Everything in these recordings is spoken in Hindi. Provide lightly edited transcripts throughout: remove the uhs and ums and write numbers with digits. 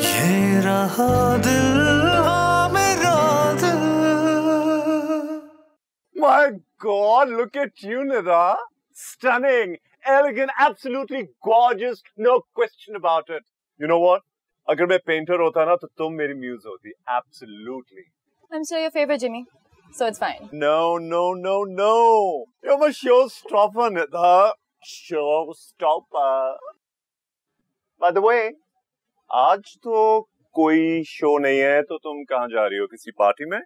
ये रहा दिल, हाँ मेरा दिल। My God, look at you, Nida. Stunning, elegant, absolutely gorgeous, no question about it. You know what? अगर मैं पेंटर होता ना तो तुम मेरी म्यूज होती. Absolutely. I'm still your favorite, Jimmy. So it's fine. No. You're my showstopper, Nida. Showstopper. By the way, आज तो कोई शो नहीं है, तो तुम कहाँ जा रही हो? किसी पार्टी में?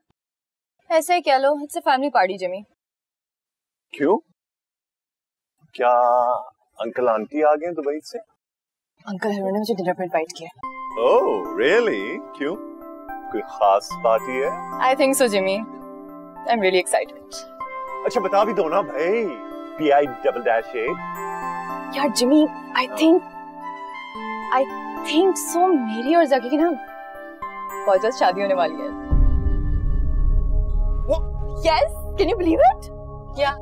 ऐसे ही कह लो, it's a family party, Jimmy. क्यों? क्या अंकल आंटी आ गए दुबई से? अंकल हेलो ने मुझे डिनर पर इनवाइट किया। Oh, really? क्यों? कोई खास पार्टी है? I think so, Jimmy. I'm really excited. अच्छा बता भी दो ना भाई। PI-8. यार Jimmy, I think so. मेरी और ज़की की ना बहुत जल्द शादी होने वाली है। What? Yes, can you believe it? Yeah.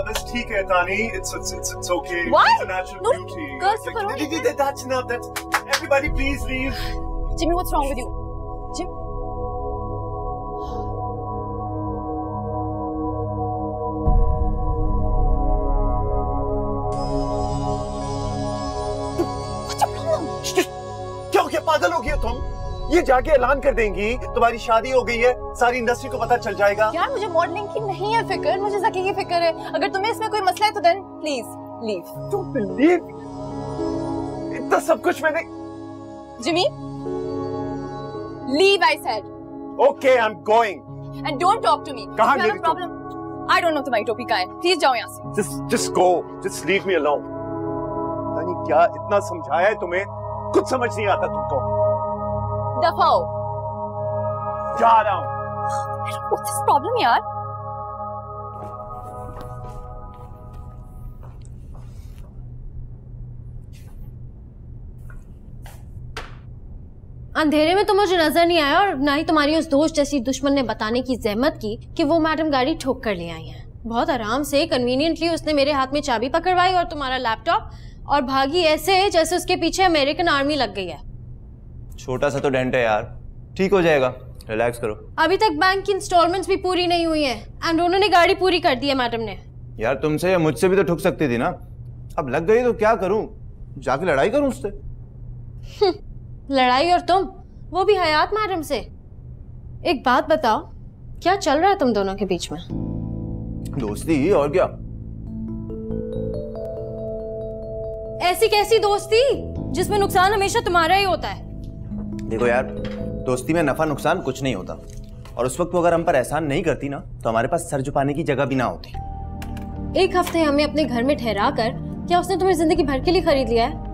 That's ठीक है तानी. It's okay. What? It's a natural No, beauty. girls, करो। That's enough. Everybody, please leave. Jimmy, what's wrong with you? Jim. What's your problem? क्या हो गया? पागल हो गया तुम? ये जाके ऐलान कर देंगी तुम्हारी शादी हो गई है, सारी इंडस्ट्री को पता चल जाएगा। यार मुझे मॉडलिंग की नहीं है फिक्र, मुझे ज़की की फिक्र है। अगर तुम्हें इसमें कोई मसला है तो then please leave. Don't believe? इतना सब कुछ मैंने। Jimmy, leave, I said. Okay, I'm going. And don't talk to me. कहाँ If you have गई a problem, I don't know तुम्हारी टोपी कहाँ है। Please जाओ यहाँ से। Just go. Just leave me alone. पता नहीं क्या इतना समझाया है तुम्हें, कुछ समझ नहीं आता तुमको। दफा हो। जा रहा हूँ। What's this problem यार? अंधेरे में तो मुझे नजर नहीं आया और ना ही तुम्हारी उस दोस्त जैसी दुश्मन ने बताने की जहमत की कि वो मैडम गाड़ी ठोक कर ले आई हैं। बहुत आराम से कन्वीनियंटली उसने मेरे हाथ में चाबी पकड़वाई और तुम्हारा लैपटॉप, और भागी ऐसे जैसे उसके पीछे अमेरिकन आर्मी लग गई है। छोटा सा तो डेंट है यार, ठीक हो जाएगा, रिलैक्स करो। अभी तक बैंक की इंस्टॉलमेंट्स भी पूरी नहीं हुई है एंड उन्होंने गाड़ी पूरी कर दी है मैडम ने। यार तुमसे या मुझसे भी तो ठुक सकती थी ना, अब लग गई तो क्या करूं, जाके लड़ाई करूं उससे? लड़ाई और तुम, वो भी हयात मैडम से। एक बात बताओ, क्या चल रहा है तुम दोनों के बीच में? दोस्ती और क्या। ऐसी कैसी दोस्ती जिसमें नुकसान हमेशा तुम्हारा ही होता है? देखो यार, दोस्ती में नफा नुकसान कुछ नहीं होता, और उस वक्त वो अगर हम पर एहसान नहीं करती ना तो हमारे पास सर झुकाने की जगह भी ना होती। एक हफ्ते हमें अपने घर में ठहरा कर क्या उसने तुम्हें जिंदगी भर के लिए खरीद लिया है?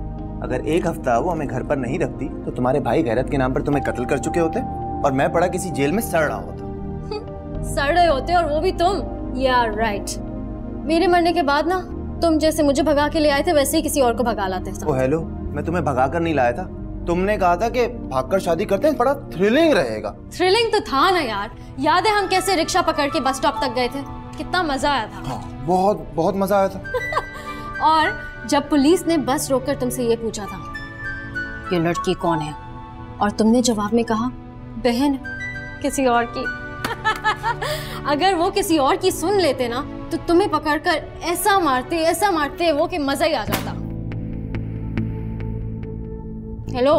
अगर एक हफ्ता वो हमें घर पर नहीं रखती तो तुम्हारे भाई गैरत के नाम पर तुम्हें कत्ल कर चुके होते और मैं पड़ा किसी जेल में सड़ रहा होता। सड़ रहे होते और वो भी तुम? यार राइट, मेरे मरने के बाद ना तुम जैसे मुझे भगा के ले आए थे वैसे ही किसी और को भगा लाते। ओ हेलो, मैं तुम्हें भगा कर नहीं लाया था, तुमने कहा था कि भागकर शादी करते हैं, बड़ा थ्रिलिंग रहेगा। थ्रिलिंग तो था ना यार, याद है हम कैसे रिक्शा पकड़ के बस स्टॉप तक गए थे, कितना मजा आया था। हाँ, बहुत बहुत मजा आया था। और जब पुलिस ने बस रोककर तुमसे ये पूछा था ये लड़की कौन है, और तुमने जवाब में कहा बहन किसी और की। अगर वो किसी और की सुन लेते ना तो तुम्हें पकड़कर ऐसा मारते वो कि मजा ही आ जाता। हेलो,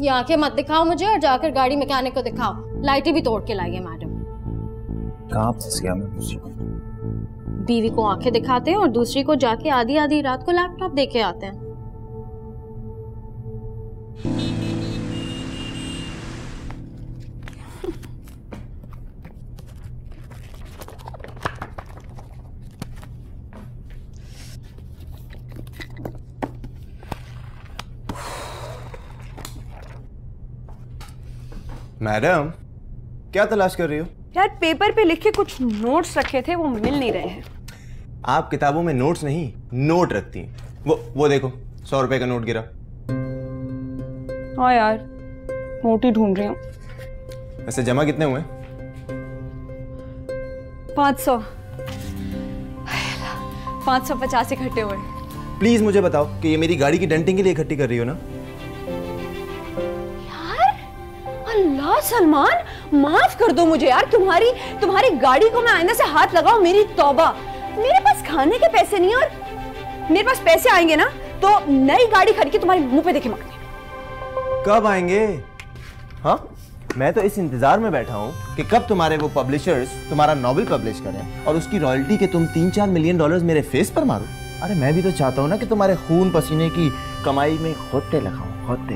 ये आंखें मत दिखाओ मुझे और जाकर गाड़ी मैकेनिक को दिखाओ, लाइटें भी तोड़ के लाई है मैडम। कहाँ फंस गया मैं? बीवी को आंखें दिखाते हैं और दूसरी को जाके आधी आधी रात को लैपटॉप देके आते हैं। मैडम, क्या तलाश कर रही हो? यार पेपर पे लिखे कुछ नोट्स रखे थे, वो मिल नहीं रहे हैं। आप किताबों में नोट्स नहीं नोट रखती हैं। वो देखो 100 रुपए का नोट गिरा। हाँ यार, नोट ही ढूंढ रही हूँ। वैसे जमा कितने हुए? 500 550 इकट्ठे हुए। प्लीज मुझे बताओ कि ये मेरी गाड़ी की डेंटिंग के लिए इकट्ठी कर रही हो ना? अल्लाह सलमान, माफ कर दो मुझे यार। तुम्हारी गाड़ी को मैं आईने से हाथ लगाऊं, मेरी तौबा। मेरे पास खाने के पैसे नहीं है, और मेरे पास पैसे आएंगे ना तो नई गाड़ी खरीद के तुम्हारे मुंह पे देखे मांगने। कब आएंगे? हाँ, मैं तो इस इंतजार में बैठा हूँ कि कब तुम्हारे वो पब्लिशर्स तुम्हारा नॉवेल पब्लिश करें और उसकी रॉयल्टी के तुम 3-4 मिलियन डॉलर्स मेरे फेस पर मारो। अरे मैं भी तो चाहता हूँ ना कि तुम्हारे खून पसीने की कमाई में खोते लगाऊं, खोते।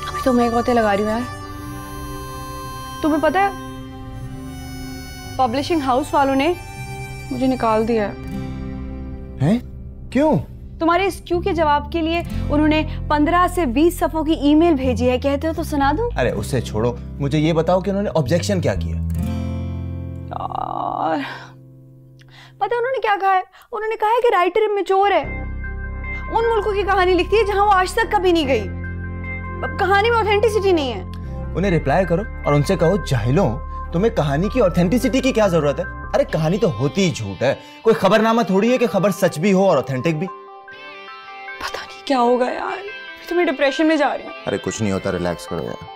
अभी तो मैं खोते लगा रही हूँ यार। तुम्हें पता है पब्लिशिंग हाउस वालों ने मुझे निकाल दिया है। क्यों? तुम्हारे इस क्यों के जवाब के लिए उन्होंने 15 से 20 सफ़ों की ईमेल भेजी है। कहते हो तो सुना दूं? अरे उससे छोड़ो, मुझे ये बताओ कि उन्होंने ऑब्जेक्शन क्या किया? यार पता है उन्होंने क्या कहा है? उन्होंने कहा है कि राइटर इमेच्योर है, उन मुल्कों की कहानी लिखती है जहां वो आज तक कभी नहीं गई, अब कहानी में ऑथेंटिसिटी नहीं है। उन्हें रिप्लाई करो और उनसे कहो, जाहिलों तुम्हें कहानी की ऑथेंटिसिटी की क्या जरूरत है? अरे कहानी तो होती ही झूठ है, कोई खबरनामा थोड़ी है कि खबर सच भी हो और ऑथेंटिक भी। पता नहीं क्या होगा यार, तो मैं डिप्रेशन में जा रही हूँ। अरे कुछ नहीं होता, रिलैक्स करो यार।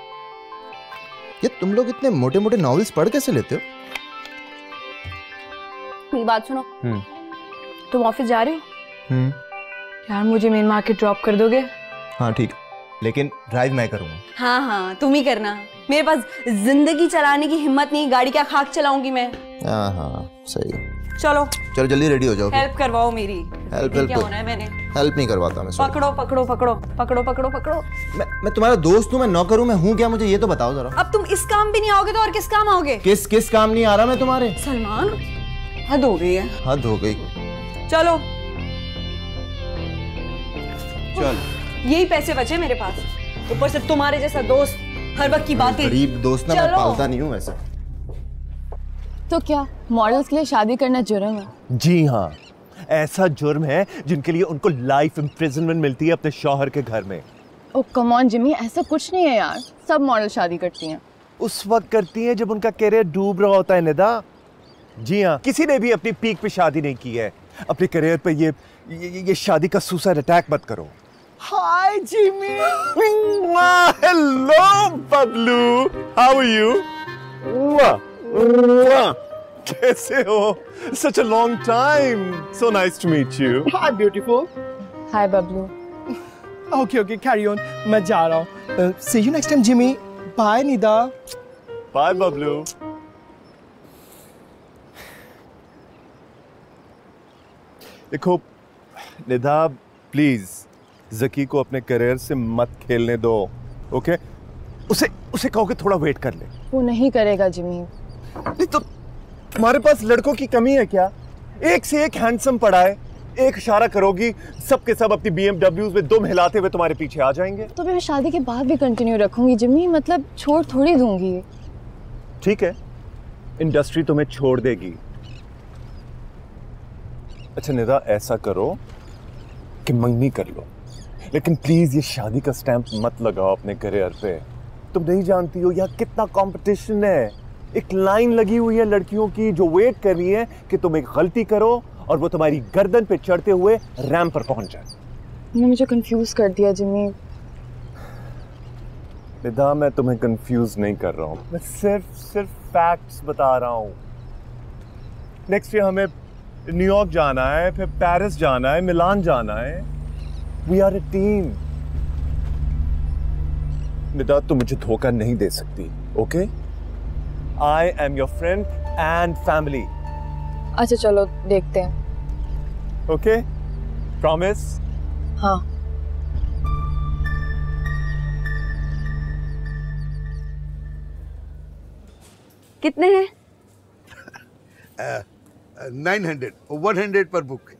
ये तुम लोग इतने मोटे मोटे नॉवेल्स पढ़ कैसे लेते हो? मेरी बात सुनो, तुम ऑफिस जा रहे हो? यार मुझे मेन मार्केट ड्रॉप कर दोगे? हाँ ठीक, लेकिन ड्राइव मैं करूंगा। हाँ हाँ तुम ही करना, मेरे पास जिंदगी चलाने की हिम्मत नहीं, गाड़ी क्या खाक चलाऊंगी मैं। हाँ हाँ सही है। चलो चलो जल्दी रेडी हो जाओ। हेल्प करवाओ मेरी। हेल्प क्या होना है? मैंने हेल्प नहीं करवाता मैं। पकड़ो पकड़ो पकड़ो पकड़ो पकड़ो पकड़ो। मैं तुम्हारा दोस्त हूँ, मैं नौकर हूँ, मैं हूँ क्या? मुझे ये तो बताओ जरा। अब तुम इस काम भी नहीं आओगे तो और किस काम आओगे? किस काम नहीं आ रहा मैं तुम्हारे? सलमान हद हो गई है। हद हो गई। चलो चल, यही पैसे बचे मेरे पास, ऊपर से तुम्हारे जैसा दोस्त हर वक्त की बातें। गरीब दोस्त ना मैं पालता नहीं हूँ वैसे। तो क्या मॉडल्स के लिए शादी करना जुर्म है? जी हाँ, ऐसा जुर्म है जिनके लिए उनको लाइफ इम्प्रिजनमेंट मिलती है अपने शौहर के घर में। ओ कम ऑन जिमी, ऐसा कुछ नहीं है यार, सब मॉडल शादी करती हैं। उस वक्त करती हैं जब उनका करियर डूब रहा होता है निदा। जी हाँ, किसी ने भी अपनी पीक पे शादी नहीं की है। अपने करियर पे ये शादी का सुसाइड अटैक मत करो। Hi Jimmy. Hello Bablu, how are you? कैसे हो? Such a long time. So nice to meet you. Hi, beautiful. Hi Bablu. Okay, carry on. मैं जा रहा हूँ. See you next time, Jimmy. Bye, Nida. Bye, Bablu. देखो निदा, प्लीज जकी को अपने करियर से मत खेलने दो, ओके? उसे कहो कि थोड़ा वेट कर ले। वो नहीं करेगा जिमी। नहीं तो तुम्हारे पास लड़कों की कमी है क्या? एक से एक हैंडसम पड़ा है, एक इशारा करोगी सब के सब अपनी BMWs में दुम हिलाते हुए तुम्हारे पीछे आ जाएंगे। तो मैं शादी के बाद भी कंटिन्यू रखूंगी जिमी, मतलब छोड़ थोड़ी दूंगी। ठीक है, इंडस्ट्री तुम्हें छोड़ देगी। अच्छा निदा, ऐसा करो कि मंगनी कर लो, लेकिन प्लीज ये शादी का स्टैंप मत लगाओ अपने करियर पे। तुम नहीं जानती हो यहाँ कितना कंपटीशन है। एक लाइन लगी हुई है लड़कियों की जो वेट कर रही है कि तुम एक गलती करो और वो तुम्हारी गर्दन पे चढ़ते हुए रैंप पर पहुंच जाए। तुमने मुझे कंफ्यूज कर दिया जिमी। निदा, मैं तुम्हें कंफ्यूज नहीं कर रहा हूँ, मैं सिर्फ फैक्ट्स बता रहा हूँ। नेक्स्ट ईयर हमें न्यूयॉर्क जाना है, फिर पेरिस जाना है, मिलान जाना है। We are a team. Nida, तुम मुझे धोखा नहीं दे सकती, okay? I am your friend and family. अच्छा चलो देखते हैं। Okay? Promise? हाँ। कितने हैं? 900, 100 पर बुक।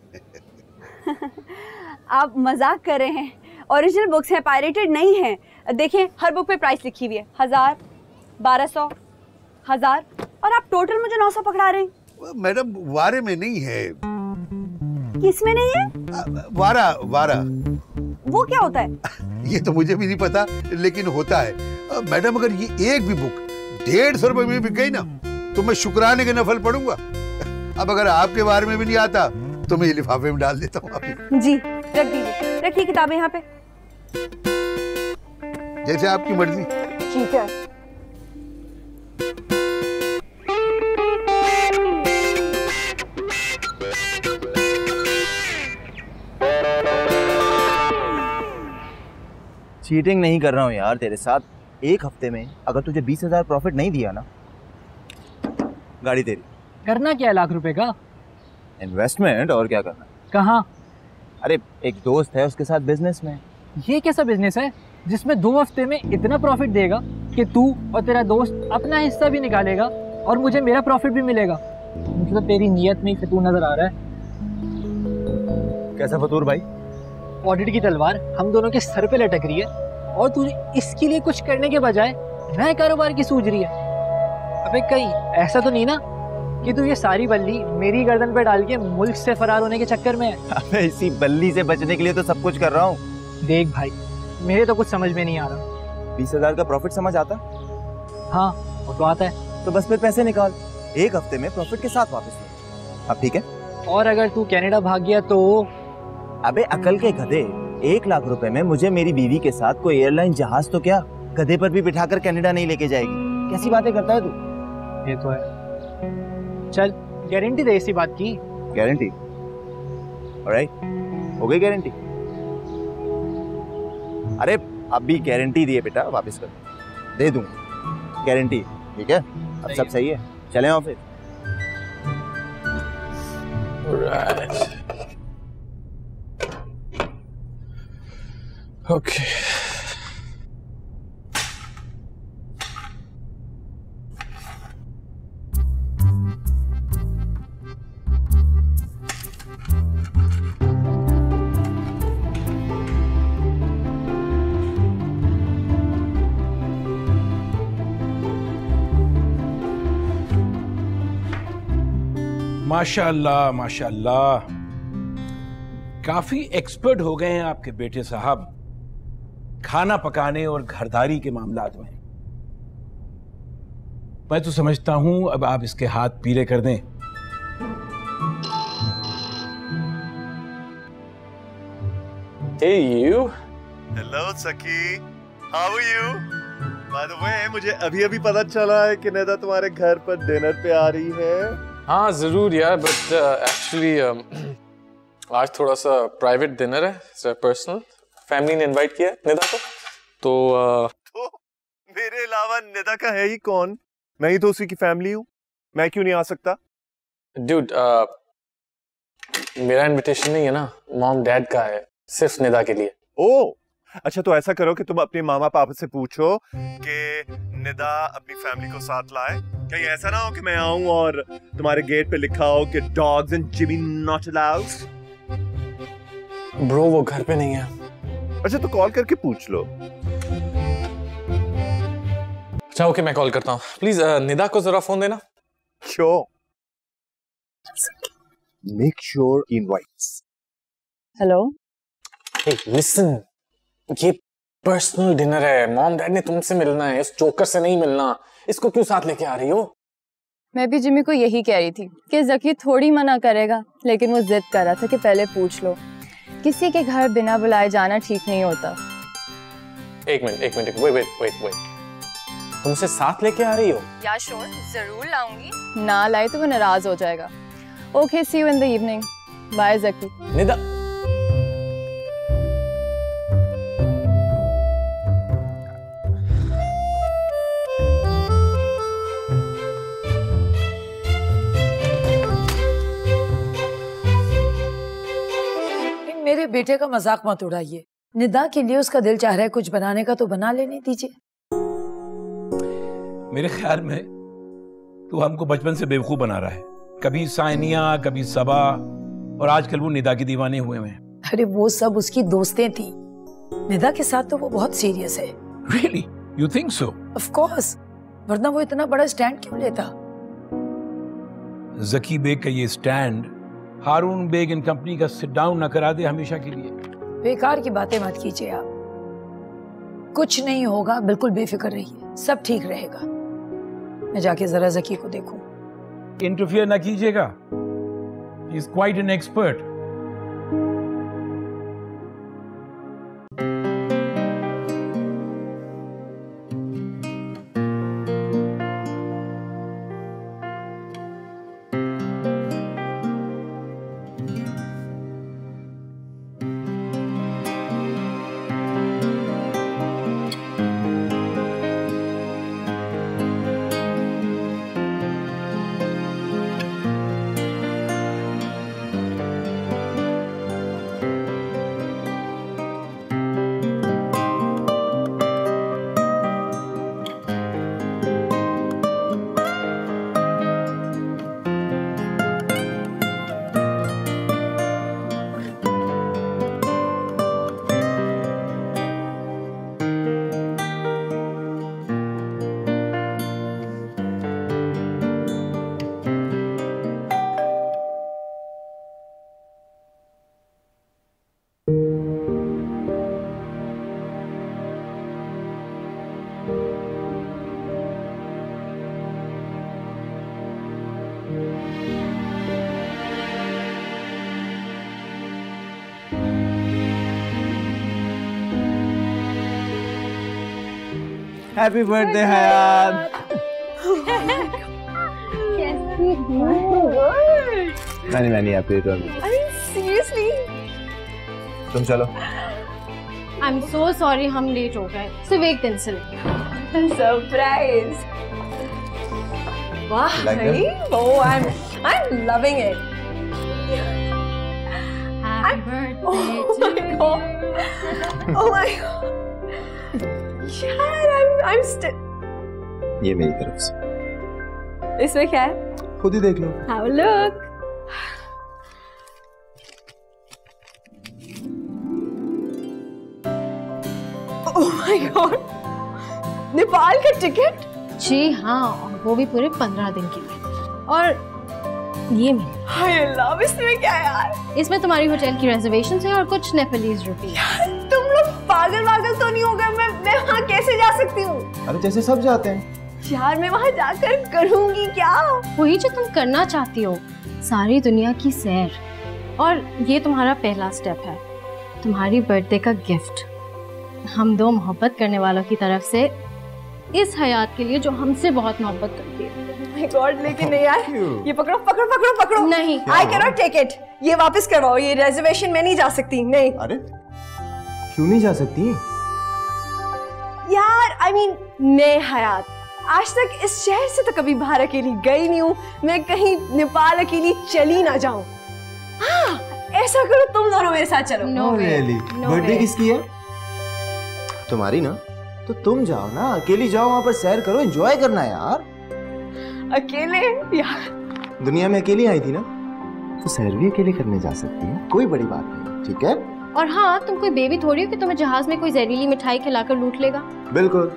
आप मजाक कर रहे हैं? ओरिजिनल बुक्स हैं, पायरेटेड नहीं है। देखिए हर बुक पे प्राइस लिखी हुई है, 1000, 1200, 1000, और आप टोटल मुझे 900 पकड़ा रहे हैं। मैडम वारे में नहीं है। किसमें नहीं है? वारा। वो क्या होता है? ये तो मुझे भी नहीं पता, लेकिन होता है। मैडम अगर ये एक भी बुक 150 रुपए में बिक गई ना तो मैं शुक्राने के नफल पढ़ूंगा। अब अगर आपके बारे में भी नहीं आता तो मैं ये लिफाफे में डाल देता हूँ अभी। जी रख दीजिए, रखिए किताबें यहाँ पे। जैसे आपकी मर्जी। ठीक है। चीटिंग नहीं कर रहा हूँ यार तेरे साथ। एक हफ्ते में अगर तुझे 20,000 प्रॉफिट नहीं दिया ना, गाड़ी तेरी। करना क्या है लाख रुपए का? इन्वेस्टमेंट, और क्या करना। कहाँ? अरे एक दोस्त है, उसके साथ बिजनेस में। ये कैसा बिजनेस है जिसमें 2 हफ्ते में इतना प्रॉफिट देगा कि तू और तेरा दोस्त अपना हिस्सा भी निकालेगा और मुझे मेरा प्रॉफिट भी मिलेगा? मुझे तो तेरी नीयत में फतूर नजर आ रहा है। कैसा फतूर भाई? ऑडिट की तलवार हम दोनों के सर पे लटक रही है और तू इसके लिए कुछ करने के बजाय नए कारोबार की सूझ रही है। अबे कहीं ऐसा तो नहीं ना कि तू ये सारी बल्ली मेरी गर्दन पे डाल के मुल्क से फरार होने के चक्कर में है? अबे इसी बल्ली से बचने के लिए तो सब कुछ कर रहा हूँ। देख भाई, मेरे तो कुछ समझ में नहीं आ रहा। 20,000 का प्रॉफिट समझ आता? हाँ वो तो आता है। तो बस फिर पैसे निकाल, एक हफ्ते में प्रॉफिट के साथ वापस ले। अब ठीक है? और अगर तू कनाडा भाग गया तो? अबे अकल के गधे, 1 लाख रुपए में मुझे मेरी बीवी के साथ कोई एयरलाइन जहाज तो क्या गधे पर भी बिठाकर कनाडा नहीं लेके जाएगी। कैसी बातें करता है तू? ये तो है। चल गारंटी दे इसी बात की। गारंटी? ऑलराइट, हो गई गारंटी। अरे अभी गारंटी दिए बेटा, वापस कर दे दूंगा, गारंटी। ठीक है, अब सब सही है, चलें ऑफिस। ओके माशाअल्लाह माशाअल्लाह, काफी एक्सपर्ट हो गए हैं आपके बेटे साहब खाना पकाने और घरदारी के मामलात में। मैं तो समझता हूं अब आप इसके हाथ पीले कर दें। Hey you. Hello Saki. How are you? By the way, मुझे अभी पता चला है कि निदा तुम्हारे घर पर डिनर पे आ रही है। हाँ जरूर यार, बट एक्चुअली आज थोड़ा सा प्राइवेट डिनर है, पर्सनल। फैमिली ने इनवाइट किया है निदा को, तो मेरे अलावा निदा का है ही कौन? मैं ही तो उसी की फैमिली हूँ, मैं क्यों नहीं आ सकता? ड्यूड मेरा इनविटेशन नहीं है ना, मॉम डैड का है, सिर्फ निदा के लिए। ओह अच्छा, तो ऐसा करो कि तुम अपने मामा पापा से पूछो कि निदा अपनी फैमिली को साथ लाए। कहीं ऐसा ना हो कि मैं आऊं और तुम्हारे गेट पे लिखा हो कि dogs and Jimmy not allowed. Bro वो घर पे नहीं है। अच्छा तो कॉल करके पूछ लो। अच्छा ओके, मैं कॉल करता हूँ। प्लीज निदा को जरा फोन देना। Sure. Make sure he invites. Hello. Hey, listen. ये पर्सनल डिनर है, मॉम डैड ने तुमसे मिलना है, इस जोकर से नहीं मिलना। इसको क्यों साथ लेके आ रही हो? मैं भी जिमी को यही कह रही थी कि जकी थोड़ी मना करेगा, लेकिन वो जिद कर रहा था कि पहले पूछ लो। किसी के घर बिना बुलाए जाना ठीक नहीं होता। एक मिनट, वेट। तुमसे साथ लेके आ रही हो? या श्योर, जरूर लाऊंगी। ना लाए तो वो नाराज हो जाएगा। Okay, see you in the evening. Bye जकी। निदा मेरे बेटे का मजाक मत उड़ाइए। निदा के लिए उसका दिल चाह रहा है कुछ बनाने का, तो बना लेने दीजिए। मेरे ख्याल में तू हमको बचपन से बेवकूफ बना रहा है। कभी साइनिया, कभी सबा, और आजकल वो निदा की दीवाने हुए हैं। अरे वो सब उसकी दोस्तें थी, निदा के साथ तो वो बहुत सीरियस है। Really? You think so? Of course, वरना वो इतना बड़ा स्टैंड क्यों लेता? जकी बेग का ये स्टैंड हारून बेग इन कंपनी का सिट डाउन न करा दे हमेशा के लिए। बेकार की बातें मत कीजिए आप। कुछ नहीं होगा, बिल्कुल बेफिक्र रहिए, सब ठीक रहेगा। मैं जाके जरा जकी को देखूं। इंटरफियर ना कीजिएगा, He's quite an expert. Happy birthday Hayat. मैंने हैप्पी सीरियसली तुम चलो। आई एम सो सॉरी, हम लेट हो गए, सिर्फ एक दिन से लेट। सरप्राइज। वाह भाई, oh I am loving it. Happy birthday to you. Oh my god यार, आई एम स्टिल। ये मेरी तरफ से। इसमें क्या है? खुद ही देख लो। Have a look. Oh my God! Nepal का टिकट? जी हाँ, और वो भी पूरे 15 दिन के लिए। और ये मिले। हाय अल्लाह, इसमें क्या है यार? इसमें तुम्हारी होटल की रिजर्वेशन है और कुछ नेपालीज रुपीस। तुम लोग पागल तो नहीं हो गए? मैं वहाँ कैसे जा सकती हूँ? अरे जैसे सब जाते हैं यार, मैं वहाँ जाकर करूँगी क्या? वही जो तुम करना चाहती हो, सारी दुनिया की सैर। और ये तुम्हारा पहला स्टेप है, तुम्हारी बर्थडे का गिफ्ट हम दो मोहब्बत करने वालों की तरफ से इस हयात के लिए जो हमसे बहुत मोहब्बत करती है। My God, लेकिन नहीं यार, ये पकड़ो। नहीं, I cannot take it. ये वापस करवाओ, ये रिजर्वेशन मैं नहीं जा सकती, नहीं। अरे क्यों नहीं जा सकती? यार I mean, मैं हयात आज तक इस शहर से तो कभी बाहर अकेली गई नहीं हूँ, मैं कहीं नेपाल अकेली चली ना जाऊँ। हाँ, ऐसा करो, तुम दोनों मेरे साथ चलो। No way. बर्थडे किसकी है? तुम्हारी ना? तो तुम जाओ ना, अकेली जाओ, वहाँ पर सैर करो, एंजॉय करना है यार। अकेले? यार दुनिया में अकेली आई थी ना, तो सैर भी अकेले करने जा सकती है, कोई बड़ी बात नहीं, ठीक है? और हाँ, तुम कोई बेबी थोड़ी हो कि तुम्हें जहाज में कोई जहरीली मिठाई खिलाकर लूट लेगा। बिल्कुल।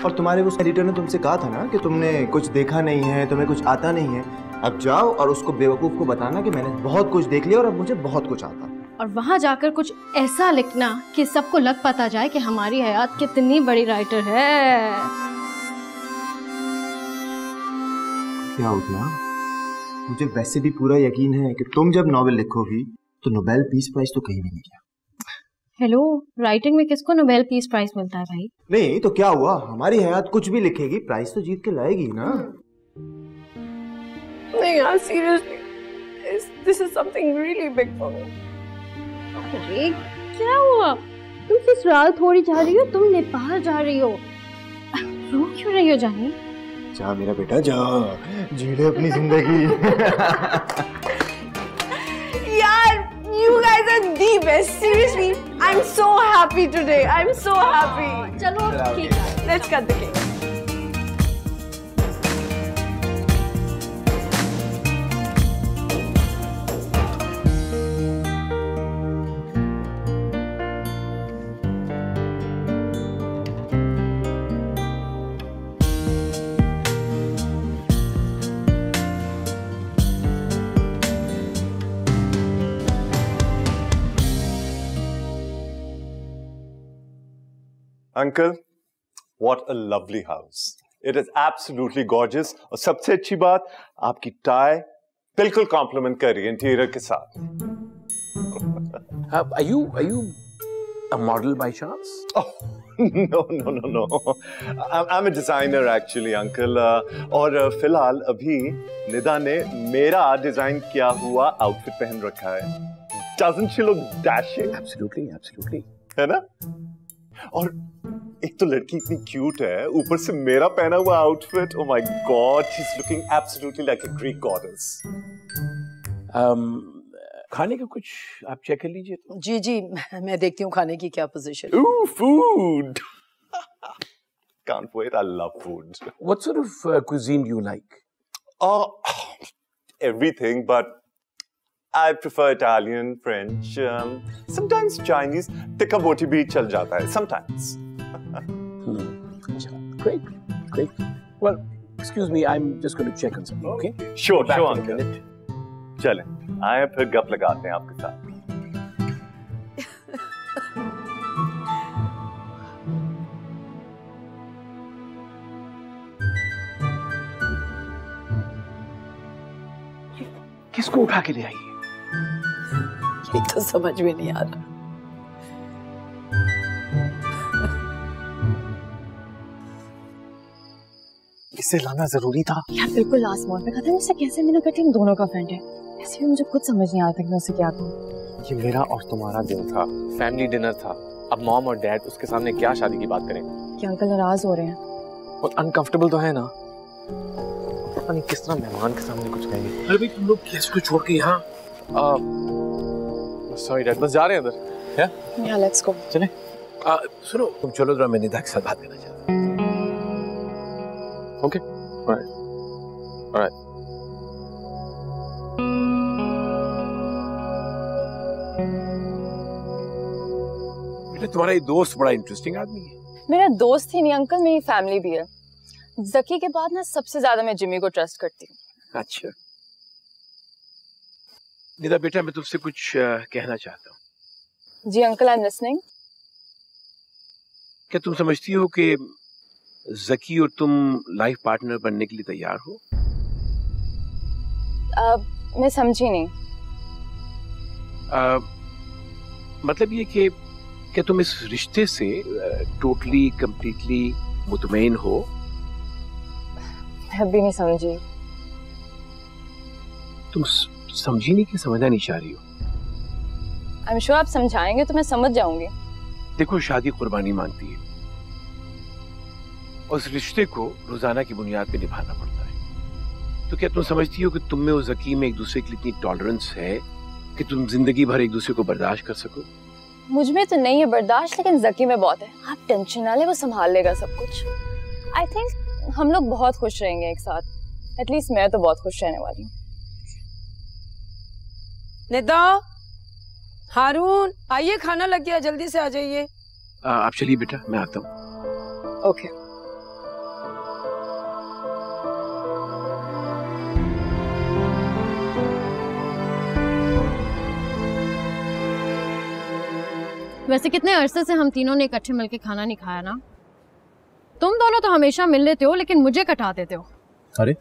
और तुम्हारे उस एडिटर ने तुमसे कहा था ना कि तुमने कुछ देखा नहीं है, तुम्हें कुछ आता नहीं है। अब जाओ और उसको बेवकूफ को बताना कि मैंने बहुत कुछ देख लिया और अब मुझे बहुत कुछ आता। और वहाँ जाकर कुछ ऐसा लिखना कि सबको लग पता जाए कि हमारी हयात कितनी बड़ी राइटर है। क्या उठना? मुझे वैसे भी पूरा यकीन है कि तुम जब नॉवेल लिखोगी तो नोबेल पीस प्राइज तो कहीं भी नहीं गया। हेलो, राइटिंग में किसको नोबेल पीस प्राइज मिलता है भाई? नहीं तो क्या हुआ, हमारी हयात कुछ भी लिखेगी प्राइज तो जीत के लाएगी ना। नहीं यार, seriously, this is something really big for me. अरे क्या हुआ? तुम ससुराल थोड़ी जा रही हो, तुम नेपाल जा रही हो। रो क्यों रही हो जानी? जा मेरा बेटा जा, जी ले अपनी जिंदगी। यार, you guys are the best. Seriously, I'm so happy today. I'm so happy. चलो ठीक है, let's cut the cake. Uncle, what a lovely house. It is absolutely gorgeous. और सबसे अच्छी बात, आपकी टाई बिल्कुल कॉम्प्लीमेंट कर रही है इंटीरियर के साथ। Are you a model by chance? Oh, no. I'm a designer actually, uncle. और फिलहाल अभी निदा ने मेरा डिजाइन किया हुआ आउटफिट पहन रखा है। Doesn't she look dashing? Absolutely. है ना? और एक तो लड़की इतनी क्यूट है, ऊपर से मेरा पहना हुआ outfit, oh my God, she's looking absolutely like a Greek goddess. खाने का कुछ आप चेक कर लीजिए तो। जी मैं देखती हूँ खाने की क्या position. Ooh, food! Can't wait, I love food. What sort of cuisine do you like? Everything, but I prefer Italian, French, sometimes Chinese. Tikka boti bhi chal jata hai, sometimes. Great. Well, excuse me, I'm just going to check on something, okay? Sure, Back sure, in a minute. चलें, आए फिर गप लगाते हैं आपके साथ। किसको उठा के ले आई है? ये तो समझ में नहीं आ रहा। इसे लाना जरूरी था यार, बिल्कुल लास्ट मोड पे खत्म। इससे कैसे मैंने कटी, हम दोनों का फ्रेंड है। ऐसे भी मुझे खुद समझ नहीं आता कि मैं उसे क्या कहूँ। ये मेरा और तुम्हारा दिन था, फैमिली डिनर था। अब मॉम और डैड उसके सामने क्या शादी की बात करें? क्या अंकल नाराज हो रहे हैं? और अनकंफर्टेबल तो है ना, पता नहीं किस तरह मेहमान के सामने कुछ कहेंगे। अरे भाई तुम लोग गेस्ट को छोड़ के यहाँ? सॉरी डैड, बस जा रहे हैं अंदर। या लेट्स गो। चलें। सुनो, तुम चलो जरा, मैं निदा के साथ बात करना चाहता हूँ। Okay. All right. बेटा तुम्हारा ये दोस्त बड़ा इंटरेस्टिंग आदमी है। मेरा दोस्त ही नहीं अंकल, मेरी फैमिली भी है। जकी के बाद ना सबसे ज्यादा मैं जिमी को ट्रस्ट करती हूँ। अच्छा निदा बेटा, मैं तुमसे कुछ कहना चाहता हूँ। जी अंकल, आई एम लिसनिंग। क्या तुम समझती हो कि जकी और तुम लाइफ पार्टनर बनने के लिए तैयार हो? मैं समझी नहीं। मतलब ये कि क्या तुम इस रिश्ते से टोटली कंप्लीटली मुतमईन हो? मैं भी नहीं समझी। तुम समझी नहीं कि समझना नहीं चाह रही हो? आई एम श्योर आप समझाएंगे तो मैं समझ जाऊंगी। देखो, शादी कुर्बानी मांगती है। उस रिश्ते को रोजाना की बुनियाद पे निभाना पड़ता है। तो क्या तुम समझती हो कि तुम में और जकी में एक दूसरे के लिए इतनी टॉलरेंस है कि तुम जिंदगी भर एक दूसरे को बर्दाश्त कर सको? मुझ में तो नहीं है बर्दाश्त, लेकिन जकी में बहुत है। आप टेंशन ना ले, वो संभाल लेगा सब कुछ। आई थिंक हम लोग बहुत खुश रहेंगे एक साथ। एटलीस्ट मैं तो बहुत खुश रहने वाली हूँ। निदा, हारून, आइए, खाना लग गया, जल्दी से आ जाइए। आप चलिए बेटा, मैं आता हूँ। ओके। वैसे कितने अरसे से हम तीनों ने इकट्ठे मिलके खाना नहीं खाया ना। तुम दोनों तो हमेशा मिल लेते हो, लेकिन मुझे कटा देते हो। अरे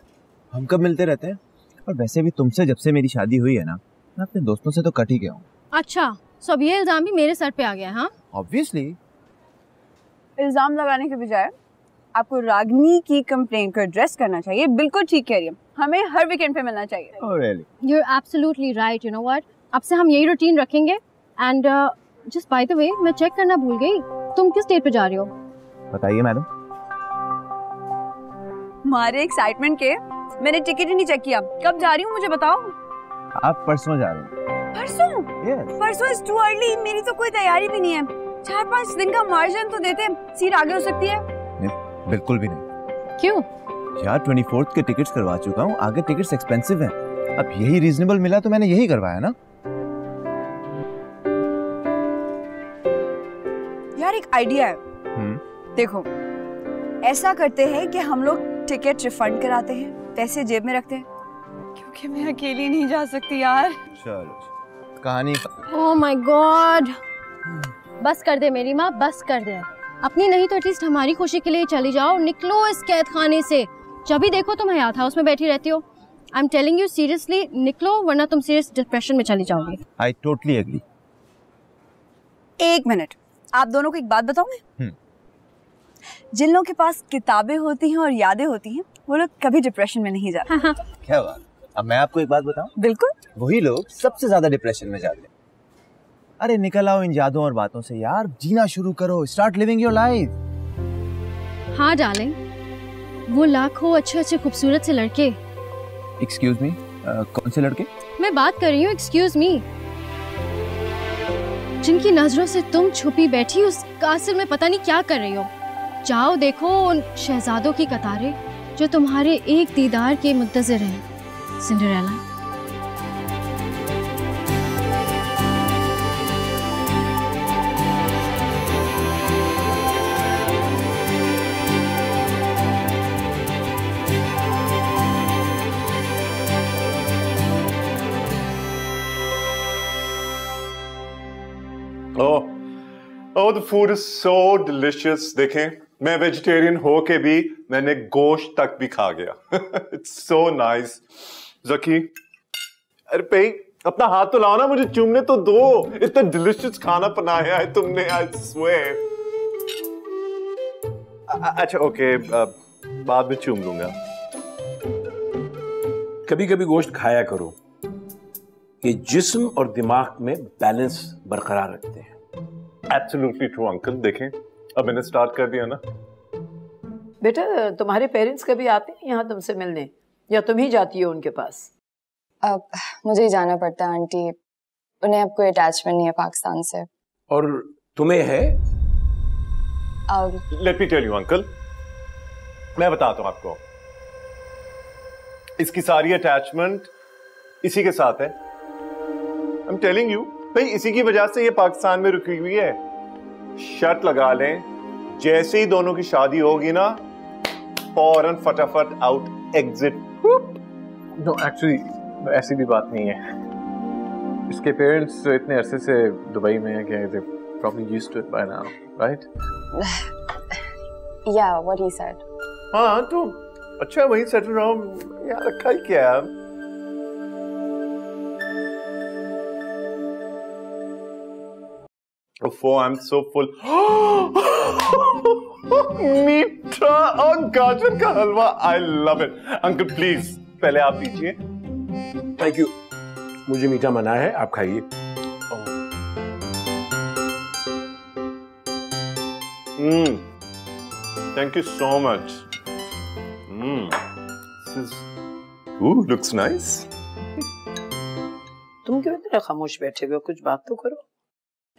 हम कब मिलते रहते हैं? और वैसे भी तुमसे जब से मेरी शादी हुई है ना, मैं अपने दोस्तों से तो कट ही गया हूँ। अच्छा, सो अब ये इल्जाम भी मेरे सर पे आ गया? हाँ, ऑब्वियसली। इल्जाम लगाने के बजाय आपको रागनी की कंप्लेंट को एड्रेस करना चाहिए। बिल्कुल ठीक कह रही है, हमें हर वीकेंड पे मिलना चाहिए। Oh, really? You're absolutely right. You know what? अब से हम यही रूटीन रखेंगे। And just by the way, मैं चेक करना भूल गई, तुम किस डेट पे जा रही हो? बताइए मैडम। हमारे एक्साइटमेंट के मैंने टिकट ही नहीं चेक किया। कब जा रही हूँ मुझे बताओ। आप परसों जा रहे हैं? परसों? Yes. परसों इज टू अर्ली। मेरी तो कोई तैयारी भी नहीं है। 4-5 दिन का मार्जिन तो देते, सीट आगे हो सकती है। नहीं, बिल्कुल भी नहीं। क्यों? यार 24th के टिकट्स करवा चुका हूँ, आगे टिकट्स एक्सपेंसिव हैं। अब यही रीजनेबल मिला तो मैंने यही करवाया ना। यार एक आइडिया है। देखो, ऐसा करते हैं कि हम लोग टिकट रिफंड कराते हैं, पैसे जेब में रखते हैं, क्योंकि मैं अकेली नहीं जा सकती यार। चलो कहानी। ओह माय गॉड, बस कर दे मेरी माँ, बस कर दे। अपनी नहीं तो एटलीस्ट हमारी खुशी के लिए चली जाओ। निकलो इस कैद खाने से। जब भी देखो तुम हयात हाउस में बैठी रहती हो। I am telling you seriously, निकलो वरना तुम सीरियस डिप्रेशन में चली जाओगी। I totally agree. एक मिनट, आप दोनों को एक बात बताऊं मैं? जिन लोगों के पास किताबें होती हैं और यादें होती हैं, वो लोग कभी डिप्रेशन में नहीं जाते। क्या बात। अब मैं आपको एक बात बताऊं? बिल्कुल। वही लोग सबसे ज्यादा डिप्रेशन में जाते हैं। अरे निकल आओ इन यादों और बातों से यार, जीना शुरू करो, स्टार्ट लिविंग योर लाइफ। हाँ डार्लिंग, वो लाखों अच्छे अच्छे खूबसूरत से लड़के। एक्सक्यूज मी, कौन से लड़के? मैं बात कर रही हूँ, एक्सक्यूज मी, जिनकी नजरों से तुम छुपी बैठी उस कासिल में पता नहीं क्या कर रही हो। जाओ देखो उन शहजादों की कतारें जो तुम्हारे एक दीदार के मुंतज़िर हैं। Cinderella. Oh, the food is so delicious. देखें, मैं वेजिटेरियन हो के भी मैंने गोश्त तक भी खा गया। It's so nice. ज़की, अरे भाई अपना हाथ तो लाओ ना, मुझे चूमने तो दो। इतना डिलिशियस खाना बनाया है तुमने, I swear. अच्छा ओके, बाद में चूम लूंगा। कभी कभी गोश्त खाया करो, ये जिस्म और दिमाग में बैलेंस बरकरार रखते हैं। Absolutely true uncle. देखें अब मैंने स्टार्ट कर दिया ना। बेटा तुम्हारे पेरेंट्स कभी आते हैं यहाँ तुमसे मिलने, या तुम ही जाती हो उनके पास? अब मुझे ही जाना पड़ता है आंटी, उन्हें अब कोई अटैचमेंट नहीं है पाकिस्तान से। और तुम्हें है? Let me tell you uncle, मैं बताता हूँ आपको, इसकी सारी अटैचमेंट इसी के साथ है। आई एम टेलिंग यू भाई, इसी की वजह से ये पाकिस्तान में रुकी हुई है। शर्त लगा लें, जैसे ही दोनों की शादी होगी ना, फौरन फटाफट आउट एग्जिट। नो एक्चुअली ऐसी भी बात नहीं है। इसके पेरेंट्स इतने अरसे से दुबई में हैं कि they probably used to it by now, right? Yeah, what he said. हाँ तो अच्छा वहीं सेटल रहो यार, रखा ही क्या है। Oh, I'm so full. मीठा और गाजर का हलवा, I love it. Uncle please पहले आप लीजिए। थैंक यू, मुझे मीठा मना है, आप खाइए। Thank you so much. This is, looks nice. तुम क्यों इतना खामोश बैठे हुए हो, कुछ बात तो करो।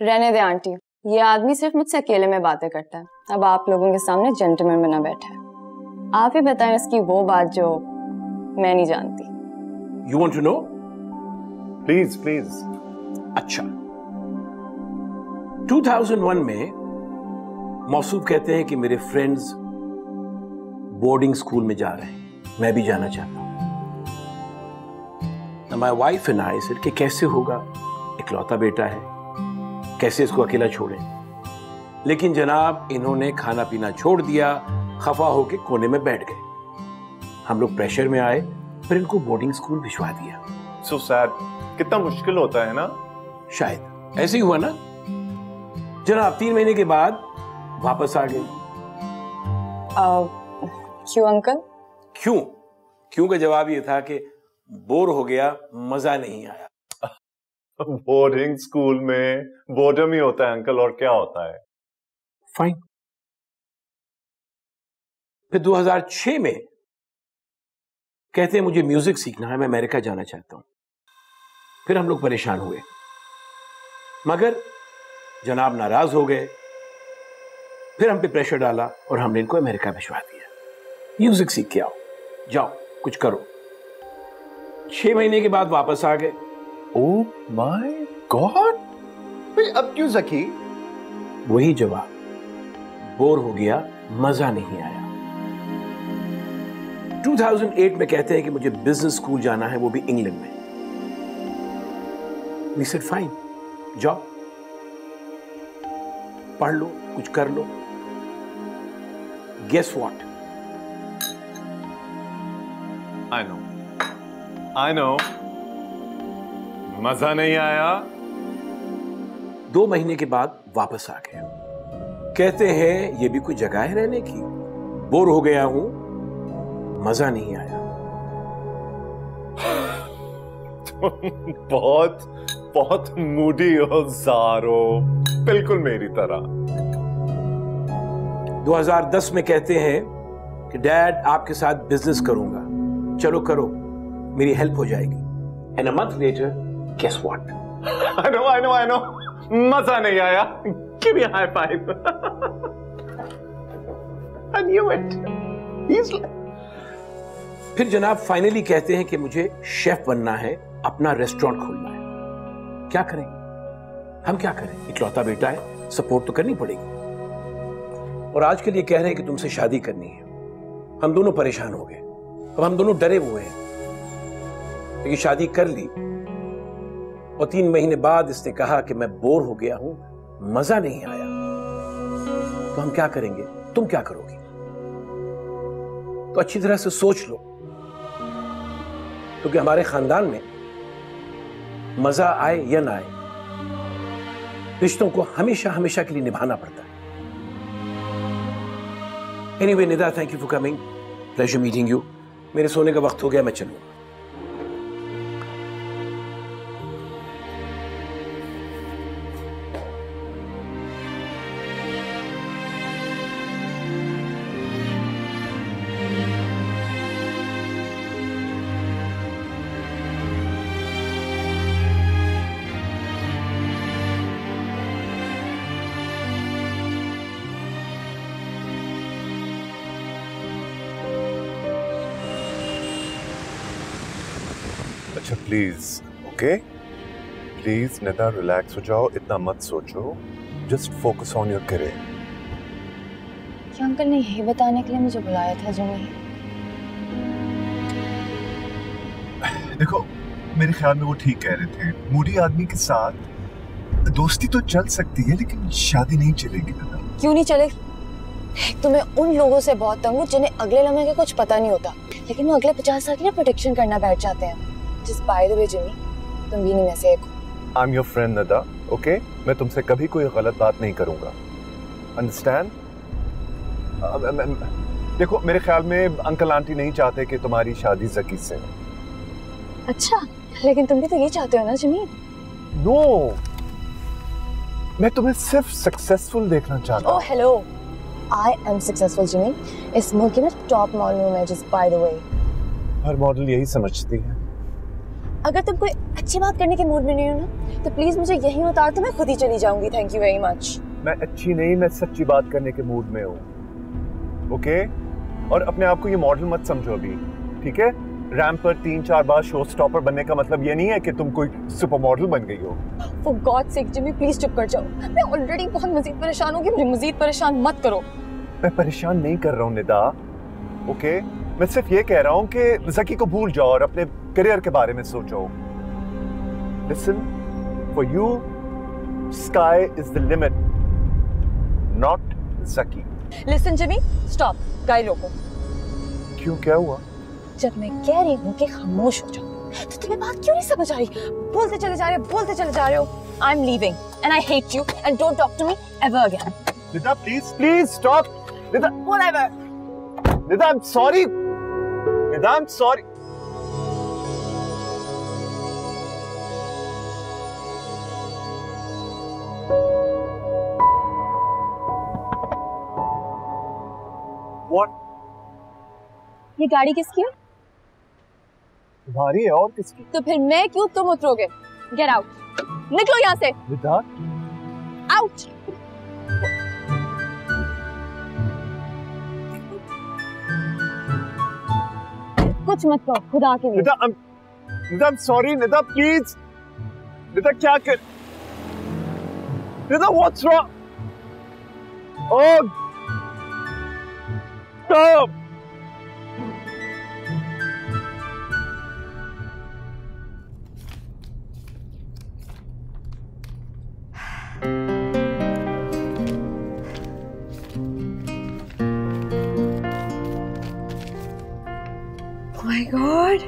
रहने दे आंटी, ये आदमी सिर्फ मुझसे अकेले में बातें करता है। अब आप लोगों के सामने जेंटलमैन बना बैठा है। आप ही बताएं इसकी वो बात जो मैं नहीं जानती। You want to know? Please, please. अच्छा, 2001 में मौसूफ कहते हैं कि मेरे फ्रेंड्स बोर्डिंग स्कूल में जा रहे हैं, मैं भी जाना चाहता हूं। My wife and I said कि कैसे होगा, इकलौता बेटा है, कैसे इसको अकेला छोड़ें। लेकिन जनाब इन्होंने खाना पीना छोड़ दिया, खफा होके कोने में बैठ गए। हम लोग प्रेशर में आए, फिर इनको बोर्डिंग स्कूल भिजवा दिया। So sad. कितना मुश्किल होता है ना। शायद ऐसे ही हुआ ना। जनाब 3 महीने के बाद वापस आ गए। क्यों अंकल? क्यों का जवाब ये था कि बोर हो गया, मजा नहीं आया। बोर्डिंग स्कूल में बोर्डम ही होता है अंकल, और क्या होता है। फाइन। फिर 2006 में कहते हैं मुझे म्यूजिक सीखना है, मैं अमेरिका जाना चाहता हूं। फिर हम लोग परेशान हुए, मगर जनाब नाराज हो गए। फिर हम पे प्रेशर डाला और हमने इनको अमेरिका भिजवा दिया। म्यूजिक सीख के आओ, जाओ कुछ करो। 6 महीने के बाद वापस आ गए। ओह माय गॉड, अब क्यों ज़की? वही जवाब, बोर हो गया, मजा नहीं आया। 2008 में कहते हैं कि मुझे बिजनेस स्कूल जाना है, वो भी इंग्लैंड में। We said fine, जाओ पढ़ लो, कुछ कर लो। Guess what? I know. I know. मजा नहीं आया। 2 महीने के बाद वापस आ गया। कहते हैं ये भी कोई जगह है रहने की। बोर हो गया हूं, मजा नहीं आया। बहुत मूडी हो ज़ारो, बिल्कुल मेरी तरह। 2010 में कहते हैं कि डैड आपके साथ बिजनेस करूंगा, चलो करो, मेरी हेल्प हो जाएगी। And a month later, guess what? I know. मजा नहीं आया। Give me a high five. I knew it. He's like... फिर जनाब फाइनली कहते हैं कि मुझे शेफ बनना है, अपना रेस्टोरेंट खोलना है। क्या करें? हम क्या करें? इकलौता बेटा है, सपोर्ट तो करनी पड़ेगी। और आज के लिए कह रहे हैं कि तुमसे शादी करनी है। हम दोनों परेशान हो गए, अब हम दोनों डरे हुए हैं। लेकिन शादी कर ली और 3 महीने बाद इसने कहा कि मैं बोर हो गया हूं, मजा नहीं आया। तो हम क्या करेंगे? तुम क्या करोगी? तो अच्छी तरह से सोच लो, क्योंकि हमारे खानदान में मजा आए या ना आए, रिश्तों को हमेशा हमेशा के लिए निभाना पड़ता है। Anyway Nida, thank you for coming, pleasure meeting you. मेरे सोने का वक्त हो गया, मैं चलूंगा। अच्छा please, okay please Nida, relax हो जाओ, इतना मत सोचो, just focus on your career. क्या अंकल ने यही बताने के लिए मुझे बुलाया था जिमी? देखो, मेरे ख्याल में वो ठीक कह रहे थे। मूडी आदमी के साथ दोस्ती तो चल सकती है, लेकिन शादी नहीं चलेगी निदा। क्यों नहीं चलेगी? तो मैं उन लोगों से बहुत तंग हूँ जिन्हें अगले लम्हे का कुछ पता नहीं होता, लेकिन वो अगले 50 साल के लिए प्रोटेक्शन करना बैठ जाते हैं। Just by the way, Jimmy, तुम भी नहीं में से एक हो। I'm your friend, Nida, okay? मैं तुमसे कभी कोई गलत बात नहीं करूंगा। Understand? देखो, मेरे ख्याल में अंकल आंटी नहीं चाहते कि तुम्हारी शादी ज़की से। अच्छा, लेकिन तुम भी तो ये चाहते हो ना, जिमी? No, मैं तुम्हें सिर्फ सक्सेसफुल देखना चाहता हूँ। Oh, hello. I am successful, Jimmy. इस मुल्क की ना टॉप मॉडल हूँ मैं, just by the way. Her model यही समझती है। अगर तुम कोई अच्छी बात करने के मूड में नहीं हो ना, तो प्लीज मुझे यहीं उतार दो, मैं खुद ही चली जाऊंगी। Thank you very much. मैं अच्छी नहीं, मैं सच्ची बात करने के मूड में हूँ, ओके? और अपने आप को ये मॉडल मत समझो अभी, ठीक है? रैंप पर 3-4 बार शो स्टॉपर बनने का मतलब ये नहीं है कि तुम कोई सुपर मॉडल बन गई हो। For God's sake, Jimmy please चुप कर जाओ। मैं ऑलरेडी बहुत मजीद परेशान हूँ, मुझे मजीद परेशान मत करो। मैं परेशान नहीं कर रहा हूँ निदा, ओके? मैं सिर्फ ये कह रहा हूँ कि ज़की को भूल जाओ और अपने करियर के बारे में सोचो। Listen, for you, sky is the limit, not Zaki. Listen, Jimmy, stop. गाड़ी रोको। क्यों, क्या हुआ? जब मैं कह रही हूँ कि खामोश हो जाओ, तो तुम्हें बात क्यों नहीं समझ आ रही? बोलते चले जा रहे हो। I'm leaving, and I hate you, and don't talk to me ever again. Nida, please stop. Nida, whatever. Nida, I'm sorry. Nida, I'm sorry. What? ये गाड़ी किसकी है? तुम्हारी है, और किसकी? तो फिर मैं क्यों, तुम उतरोगे? Get out. निकलो यहाँ से। निदा? Out. कुछ मत कहो, खुदा के लिए। Nida, I'm sorry, Nida, please. Nida, क्या कर? Nida, what's wrong? Oh, stop. Oh my God.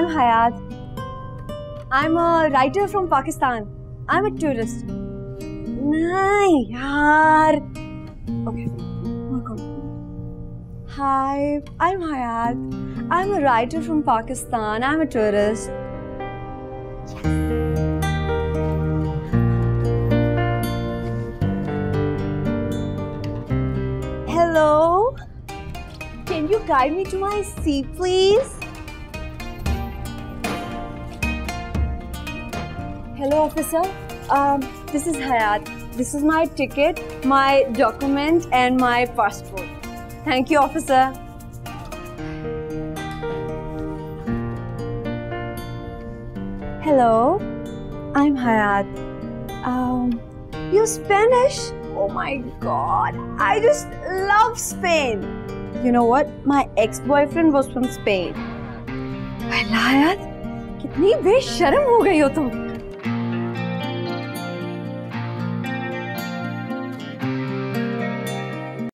I'm Hayat. I'm a writer from Pakistan. I'm a tourist. नहीं यार. Okay. Hi, I'm Hayat. I'm a writer from Pakistan. I'm a tourist. Hello. Can you guide me to my seat, please? Hello, officer. This is Hayat. This is my ticket, my document, and my passport. Thank you, officer. Hello. I'm Hayat. You Spanish? Oh my God. I just love Spain. You know what? My ex-boyfriend was from Spain. Hayat, कितनी बेशर्म हो गई हो तुम.